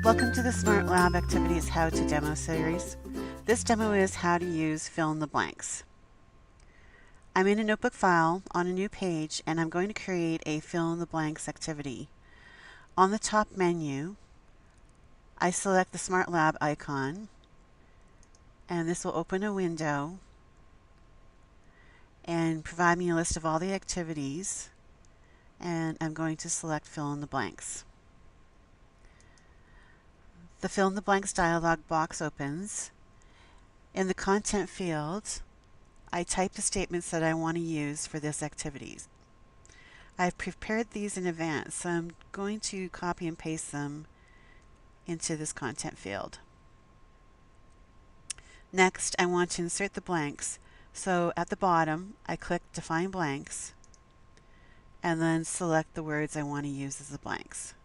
Welcome to the Smart Lab Activities How to Demo series. This demo is how to use fill in the blanks. I'm in a notebook file on a new page and I'm going to create a fill in the blanks activity. On the top menu, I select the Smart Lab icon and this will open a window and provide me a list of all the activities, and I'm going to select fill in the blanks. The fill in the blanks dialog box opens. In the content field, I type the statements that I want to use for this activity. I've prepared these in advance, so I'm going to copy and paste them into this content field. Next, I want to insert the blanks. So at the bottom, I click Define Blanks and then select the words I want to use as the blanks.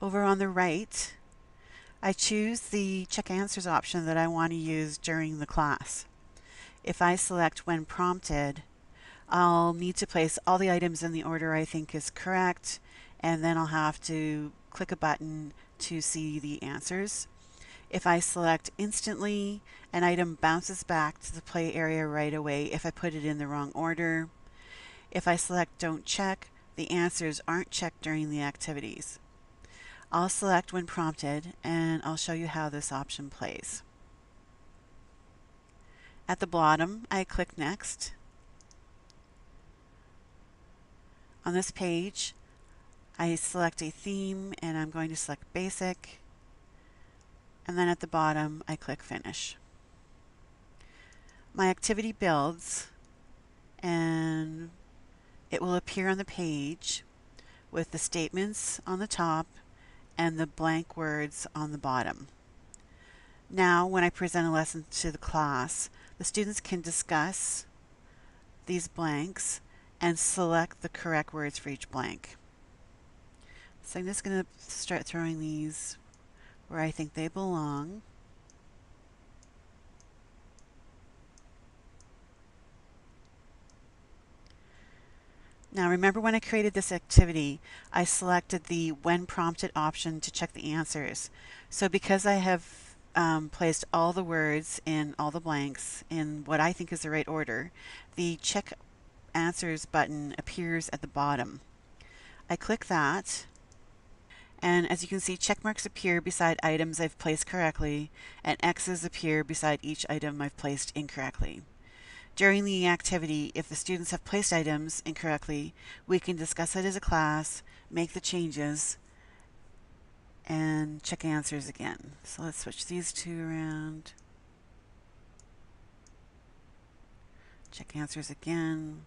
Over on the right, I choose the check answers option that I want to use during the class. If I select when prompted, I'll need to place all the items in the order I think is correct, and then I'll have to click a button to see the answers. If I select instantly, an item bounces back to the play area right away if I put it in the wrong order. If I select don't check, the answers aren't checked during the activities. I'll select when prompted and I'll show you how this option plays. At the bottom, I click Next. On this page, I select a theme and I'm going to select Basic. And then at the bottom, I click Finish. My activity builds and it will appear on the page with the statements on the top and the blank words on the bottom. Now, when I present a lesson to the class, the students can discuss these blanks and select the correct words for each blank. So I'm just going to start throwing these where I think they belong. Now remember, when I created this activity, I selected the when prompted option to check the answers. So because I have placed all the words in all the blanks in what I think is the right order, the check answers button appears at the bottom. I click that, and as you can see, check marks appear beside items I've placed correctly, and X's appear beside each item I've placed incorrectly. During the activity, if the students have placed items incorrectly, we can discuss it as a class, make the changes, and check answers again. So let's switch these two around. Check answers again.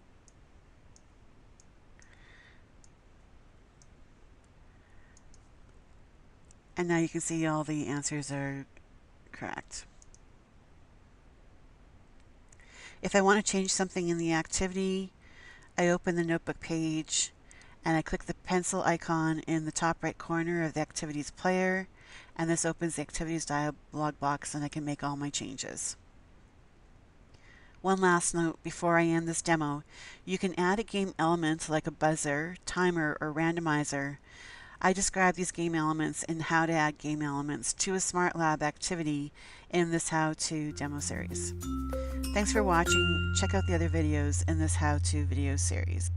And now you can see all the answers are correct. If I want to change something in the activity, I open the notebook page and I click the pencil icon in the top right corner of the activities player, and this opens the activities dialog box and I can make all my changes. One last note before I end this demo: you can add a game element like a buzzer, timer, or randomizer. I describe these game elements and how to add game elements to a Smart Lab activity in this how-to demo series. Thanks for watching. Check out the other videos in this how-to video series.